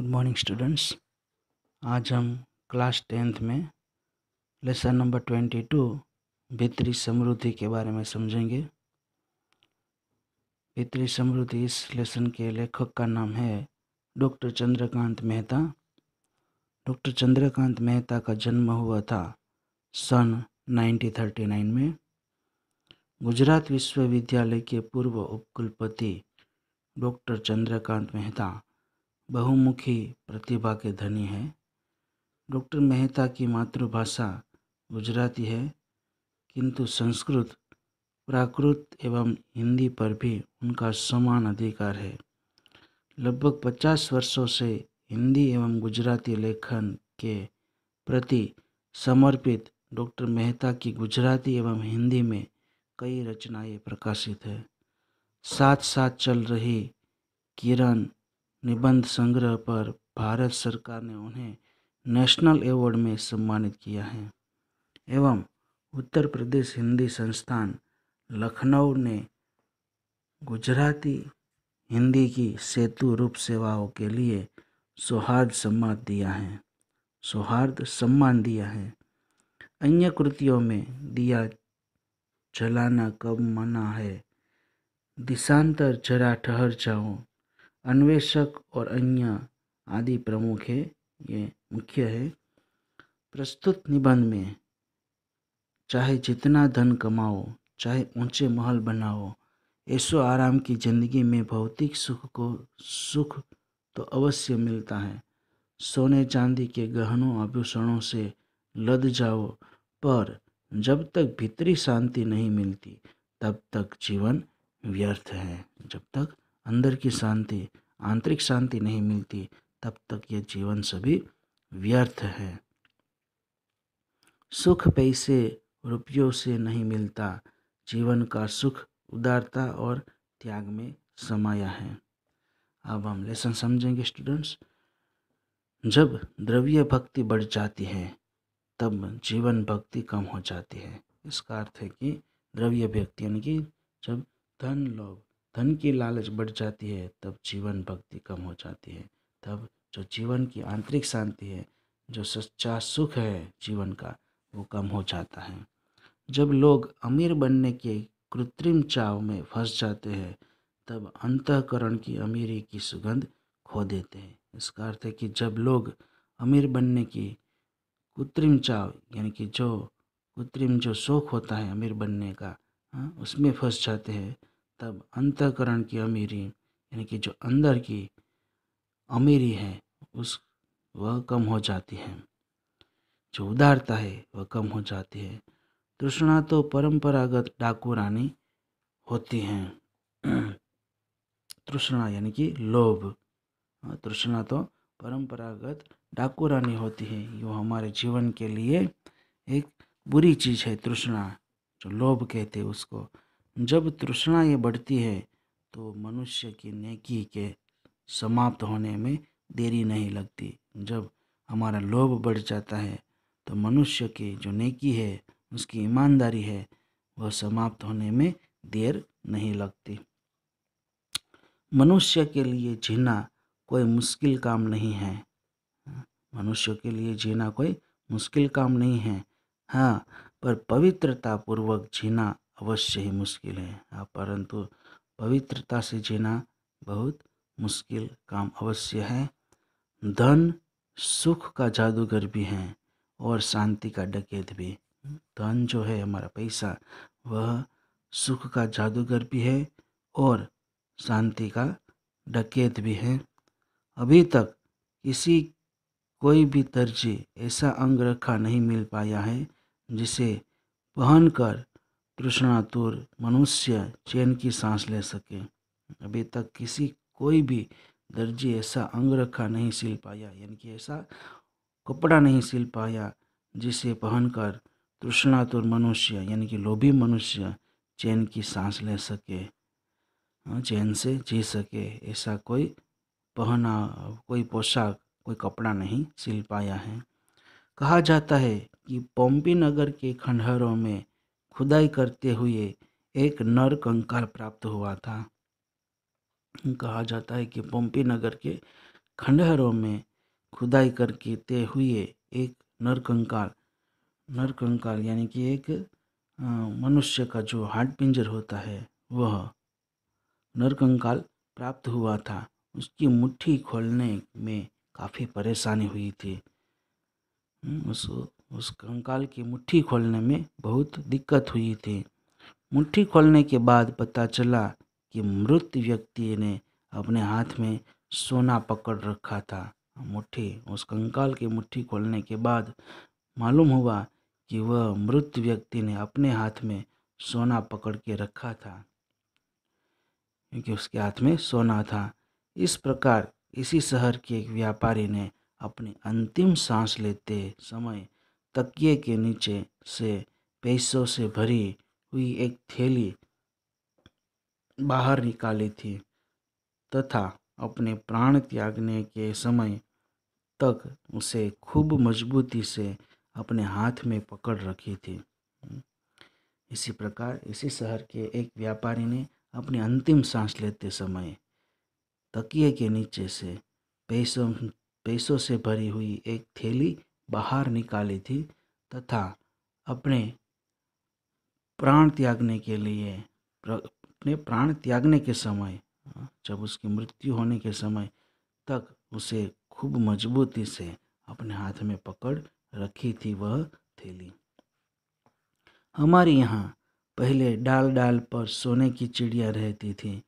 Morning students. आज हम class 10th में लेसन नंबर 22 भीतरी समृद्धि के बारे में समझेंगे। भीतरी समृद्धि इस लेसन के लेखक का नाम है डॉक्टर चंद्रकांत मेहता। डॉक्टर चंद्रकांत मेहता का जन्म हुआ था सन 1939 में। गुजरात विश्वविद्यालय के पूर्व उपकुलपति डॉक्टर चंद्रकांत मेहता बहुमुखी प्रतिभा के धनी हैं। डॉक्टर मेहता की मातृभाषा गुजराती है, किंतु संस्कृत, प्राकृत एवं हिंदी पर भी उनका समान अधिकार है। लगभग 50 वर्षों से हिंदी एवं गुजराती लेखन के प्रति समर्पित डॉक्टर मेहता की गुजराती एवं हिंदी में कई रचनाएं प्रकाशित है। साथ साथ चल रही किरण निबंध संग्रह पर भारत सरकार ने उन्हें नेशनल अवार्ड में सम्मानित किया है एवं उत्तर प्रदेश हिंदी संस्थान लखनऊ ने गुजराती हिंदी की सेतु रूप सेवाओं के लिए सौहार्द सम्मान दिया है। अन्य कृतियों में दिया जलाना कब मना है, दिशांतर जरा ठहर जाओ, अन्वेषक और अन्य आदि प्रमुख है, ये मुख्य है। प्रस्तुत निबंध में चाहे जितना धन कमाओ, चाहे ऊंचे महल बनाओ, ऐशो आराम की जिंदगी में भौतिक सुख तो अवश्य मिलता है। सोने चांदी के गहनों आभूषणों से लद जाओ, पर जब तक भीतरी शांति नहीं मिलती तब तक जीवन व्यर्थ है। जब तक अंदर की शांति, आंतरिक शांति नहीं मिलती तब तक ये जीवन सभी व्यर्थ है। सुख पैसे रुपयों से नहीं मिलता, जीवन का सुख उदारता और त्याग में समाया है। अब हम लेसन समझेंगे स्टूडेंट्स। जब द्रव्य भक्ति बढ़ जाती है तब जीवन भक्ति कम हो जाती है। इसका अर्थ है कि द्रव्य भक्ति यानी कि जब धन की लालच बढ़ जाती है तब जीवन भक्ति कम हो जाती है। तब जो जीवन की आंतरिक शांति है, जो सच्चा सुख है जीवन का, वो कम हो जाता है। जब लोग अमीर बनने के कृत्रिम चाव में फंस जाते हैं तब अंतःकरण की अमीरी की सुगंध खो देते हैं। इसका अर्थ है कि जब लोग अमीर बनने की कृत्रिम चाव यानी कि जो कृत्रिम जो शौक होता है अमीर बनने का, उसमें फंस जाते हैं, तब अंतःकरण की अमीरी यानी कि जो अंदर की अमीरी है वह कम हो जाती है। जो उदारता है वह कम हो जाती है। तृष्णा तो परंपरागत डाकू रानी होती हैं। तृष्णा यानी कि लोभ, तृष्णा तो परंपरागत डाकू रानी होती है। यो हमारे जीवन के लिए एक बुरी चीज़ है तृष्णा, जो लोभ कहते हैं उसको। जब तृष्णा ये बढ़ती है तो मनुष्य की नेकी के समाप्त होने में देरी नहीं लगती। जब हमारा लोभ बढ़ जाता है तो मनुष्य की जो नेकी है, उसकी ईमानदारी है, वह समाप्त होने में देर नहीं लगती। मनुष्य के लिए जीना कोई मुश्किल काम नहीं है। मनुष्य के लिए जीना कोई मुश्किल काम नहीं है, हाँ, पर पवित्रता पूर्वक जीना अवश्य ही मुश्किल है। परंतु पवित्रता से जीना बहुत मुश्किल काम अवश्य है। धन सुख का जादूगर भी है और शांति का डकैत भी। धन जो है हमारा पैसा, वह सुख का जादूगर भी है और शांति का डकैत भी है। अभी तक कोई भी दर्जी ऐसा अंगरखा नहीं मिल पाया है जिसे पहनकर तृष्णातुर मनुष्य चैन की सांस ले सके। अभी तक कोई भी दर्जी ऐसा अंगरखा नहीं सिल पाया, यानी कि ऐसा कपड़ा नहीं सिल पाया जिसे पहनकर तृष्णातुर मनुष्य यानी कि लोभी मनुष्य चैन की सांस ले सके, चैन से जी सके। ऐसा कोई पोशाक, कोई कपड़ा नहीं सिल पाया है। कहा जाता है कि पोम्पी नगर के खंडहरों में खुदाई करते हुए एक नर कंकाल प्राप्त हुआ था। कहा जाता है कि पोम्पी नगर के खंडहरों में खुदाई करके तय हुए एक नरकंकाल यानी कि एक मनुष्य का जो हाड पिंजर होता है वह नरकंकाल प्राप्त हुआ था। उसकी मुट्ठी खोलने में काफ़ी परेशानी हुई थी। उस कंकाल की मुट्ठी खोलने में बहुत दिक्कत हुई थी। मुट्ठी खोलने के बाद पता चला कि मृत व्यक्ति ने अपने हाथ में सोना पकड़ रखा था। उस कंकाल की मुट्ठी खोलने के बाद मालूम हुआ कि वह मृत व्यक्ति ने अपने हाथ में सोना पकड़ के रखा था, क्योंकि उसके हाथ में सोना था। इस प्रकार इसी शहर के एक व्यापारी ने अपनी अंतिम सांस लेते समय तकिए के नीचे से पैसों से भरी हुई एक थैली बाहर निकाली थी तथा अपने प्राण त्यागने के समय तक उसे खूब मजबूती से अपने हाथ में पकड़ रखी थी। इसी प्रकार इसी शहर के एक व्यापारी ने अपनी अंतिम सांस लेते समय तकिए के नीचे से पैसों से भरी हुई एक थैली बाहर निकाली थी तथा अपने प्राण त्यागने के समय जब उसकी मृत्यु होने के समय तक उसे खूब मजबूती से अपने हाथ में पकड़ रखी थी वह थैली। हमारे यहाँ पहले डाल डाल पर सोने की चिड़िया रहती थी।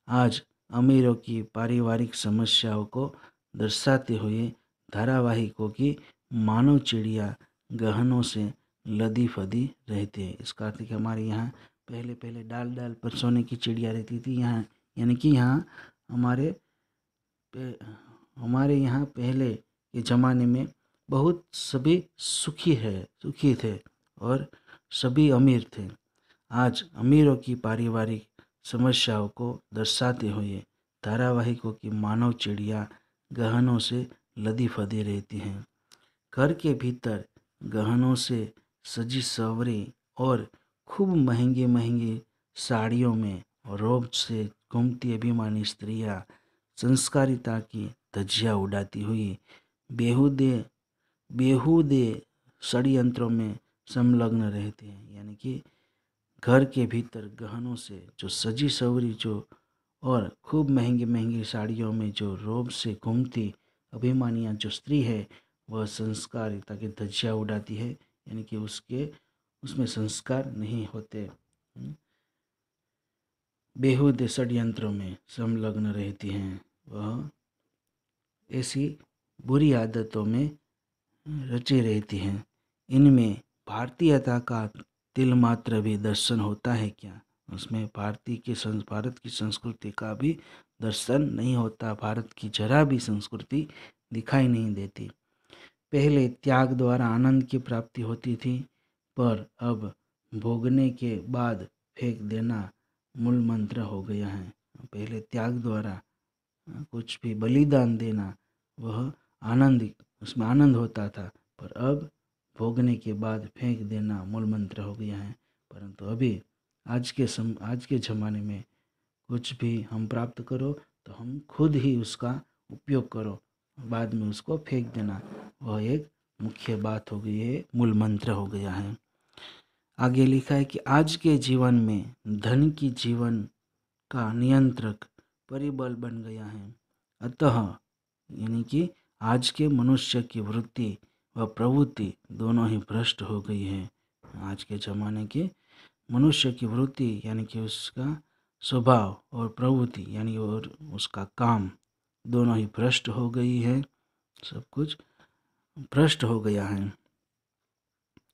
आज अमीरों की पारिवारिक समस्याओं को दर्शाते हुए धारावाहिकों की मानव चिड़िया गहनों से लदी फदी रहती है। इसका अर्थ है कि हमारे यहाँ पहले डाल डाल पर सोने की चिड़िया रहती थी। यहाँ यानी कि यहाँ हमारे यहाँ पहले के ज़माने में बहुत सभी सुखी थे और सभी अमीर थे। आज अमीरों की पारिवारिक समस्याओं को दर्शाते हुए धारावाहिकों की मानव चिड़िया गहनों से लदी फदी रहती हैं। घर के भीतर गहनों से सजी सवरी और खूब महंगी साड़ियों में रोब से घूमती अभिमानी स्त्रियां संस्कारिता की धज्जियां उड़ाती हुई बेहूदे षड्यंत्रों में संलग्न रहती हैं। यानी कि घर के भीतर गहनों से जो सजी सवरी जो और खूब महंगी साड़ियों में जो रोब से घूमती अभिमानियाँ जो स्त्री है वह संस्कारिता की धज्जियां उड़ाती है। यानी कि उसमें संस्कार नहीं होते, बेहूदे षड्यंत्रों में संलग्न रहती हैं। वह ऐसी बुरी आदतों में रची रहती हैं। इनमें भारतीयता का तिल मात्र भी दर्शन होता है क्या? उसमें भारत की संस्कृति का भी दर्शन नहीं होता। भारत की जरा भी संस्कृति दिखाई नहीं देती। पहले त्याग द्वारा आनंद की प्राप्ति होती थी, पर अब भोगने के बाद फेंक देना मूल मंत्र हो गया है। पहले त्याग द्वारा कुछ भी बलिदान देना वह उसमें आनंद होता था, पर अब भोगने के बाद फेंक देना मूल मंत्र हो गया है। परंतु अभी आज के ज़माने में कुछ भी हम प्राप्त करो तो हम खुद ही उसका उपयोग करो, बाद में उसको फेंक देना वह एक मुख्य बात हो गई है, मूल मंत्र हो गया है। आगे लिखा है कि आज के जीवन में धन की जीवन का नियंत्रक परिबल बन गया है। अतः यानी कि आज के मनुष्य की वृत्ति व प्रवृत्ति दोनों ही भ्रष्ट हो गई है। आज के ज़माने के मनुष्य की वृत्ति यानी कि उसका स्वभाव और प्रवृत्ति यानी और उसका काम दोनों ही भ्रष्ट हो गई है। सब कुछ भ्रष्ट हो गया है,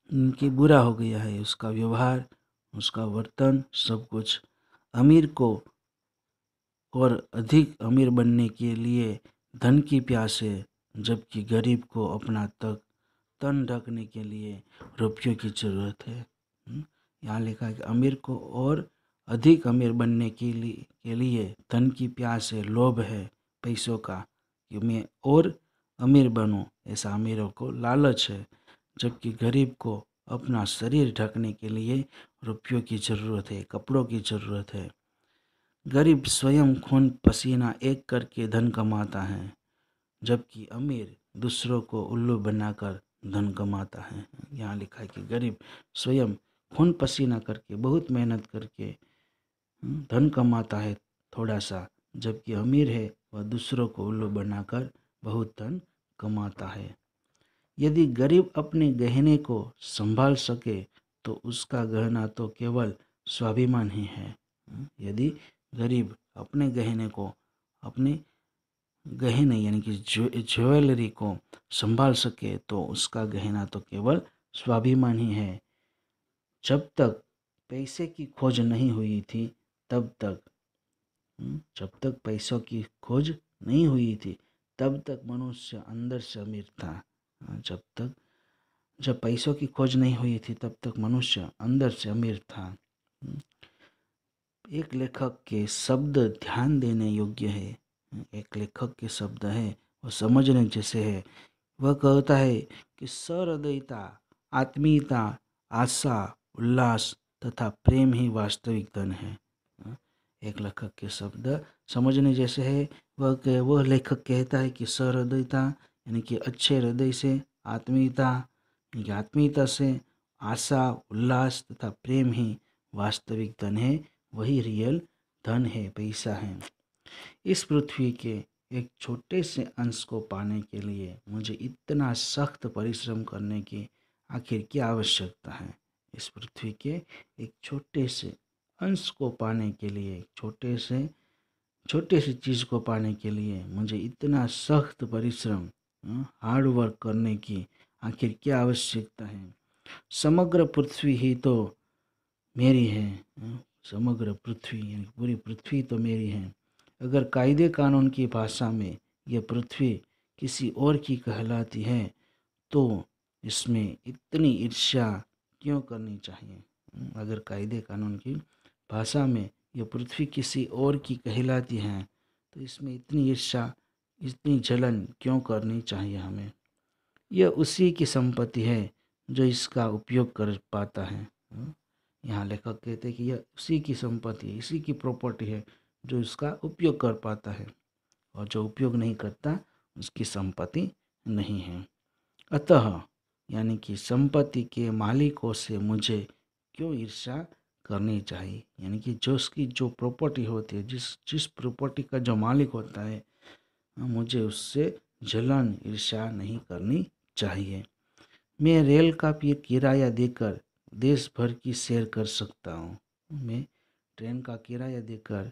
इनकी बुरा हो गया है। उसका व्यवहार, उसका वर्तन, सब कुछ अमीर को और अधिक अमीर बनने के लिए धन की प्यास है, जबकि गरीब को अपना तन ढकने के लिए रुपयों की ज़रूरत है। यहाँ लिखा है कि अमीर को और अधिक अमीर बनने के लिए धन की प्यास है, लोभ है पैसों का कि मैं और अमीर बनूं, ऐसा अमीरों को लालच है। जबकि गरीब को अपना शरीर ढकने के लिए रुपयों की ज़रूरत है, कपड़ों की ज़रूरत है। गरीब स्वयं खून पसीना एक करके धन कमाता है, जबकि अमीर दूसरों को उल्लू बनाकर धन कमाता है। यहाँ लिखा है कि गरीब स्वयं खून पसीना करके बहुत मेहनत करके धन कमाता है थोड़ा सा, जबकि अमीर है वह दूसरों को उल्लू बनाकर बहुत धन कमाता है। यदि गरीब अपने गहने को संभाल सके तो उसका गहना तो केवल स्वाभिमान ही है। यदि गरीब अपने गहने को, अपने गहने यानी कि ज्वेलरी को संभाल सके तो उसका गहना तो केवल स्वाभिमान ही है। जब तक पैसे की खोज नहीं हुई थी तब तक जब तक पैसों की खोज नहीं हुई थी तब तक मनुष्य अंदर से अमीर था। जब पैसों की खोज नहीं हुई थी तब तक मनुष्य अंदर से अमीर था। एक लेखक के शब्द ध्यान देने योग्य है। एक लेखक के शब्द है वो समझने जैसे है। वह कहता है कि सहृदयता, आत्मीयता, आशा, उल्लास तथा प्रेम ही वास्तविक धन है। एक लेखक के शब्द समझने जैसे है। वह लेखक कहता है कि सहृदयता यानी कि अच्छे हृदय से, आत्मीयता से, आशा, उल्लास तथा प्रेम ही वास्तविक धन है। वही रियल धन है, पैसा है। इस पृथ्वी के एक छोटे से अंश को पाने के लिए मुझे इतना सख्त परिश्रम करने की आखिर क्या आवश्यकता है। इस पृथ्वी के एक छोटे से अंश को पाने के लिए, छोटे से चीज़ को पाने के लिए मुझे इतना सख्त परिश्रम, हार्ड वर्क करने की आखिर क्या आवश्यकता है। समग्र पृथ्वी ही तो मेरी है। समग्र पृथ्वी यानी पूरी पृथ्वी तो मेरी है। अगर कायदे कानून की भाषा में यह पृथ्वी किसी और की कहलाती है तो इसमें इतनी ईर्ष्या क्यों करनी चाहिए। अगर कायदे कानून की भाषा में यह पृथ्वी किसी और की कहलाती है तो इसमें इतनी ईर्ष्या, इतनी जलन क्यों करनी चाहिए हमें। यह उसी की संपत्ति है जो इसका उपयोग कर पाता है। यहाँ लेखक कहते हैं कि यह उसी की संपत्ति है, इसी की प्रॉपर्टी है जो इसका उपयोग कर पाता है, और जो उपयोग नहीं करता उसकी संपत्ति नहीं है। अतः यानी कि संपत्ति के मालिकों से मुझे क्यों ईर्ष्या करनी चाहिए। यानी कि जो उसकी जो प्रॉपर्टी होती है, जिस प्रॉपर्टी का जो मालिक होता है, मुझे उससे जलन, ईर्ष्या नहीं करनी चाहिए। मैं रेल का किराया देकर देश भर की सैर कर सकता हूँ। मैं ट्रेन का किराया देकर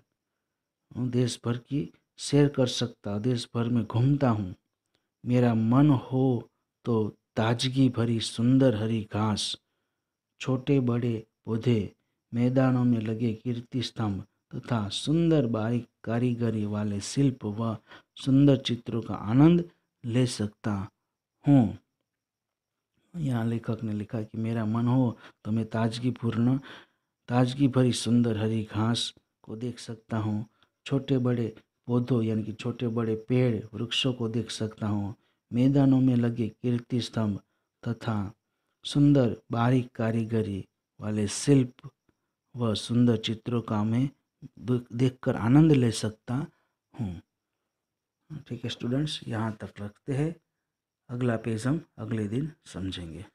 देश भर की सैर कर सकता हूँ, देश भर में घूमता हूँ। मेरा मन हो तो ताजगी भरी सुंदर हरी घास, छोटे बड़े पौधे, मैदानों में लगे कीर्ति स्तंभ तथा सुंदर बारीक कारीगरी वाले शिल्प व सुंदर चित्रों का आनंद ले सकता हूँ। यहाँ लेखक ने लिखा कि मेरा मन हो तो मैं ताजगी भरी सुंदर हरी घास को देख सकता हूँ, छोटे बड़े पौधों यानी कि छोटे बड़े पेड़ वृक्षों को देख सकता हूँ, मैदानों में लगे कीर्ति स्तंभ तथा सुंदर बारीक कारीगरी वाले शिल्प व सुंदर चित्रों का मैं देखकर आनंद ले सकता हूँ। ठीक है स्टूडेंट्स, यहाँ तक रखते हैं। अगला पेज हम अगले दिन समझेंगे।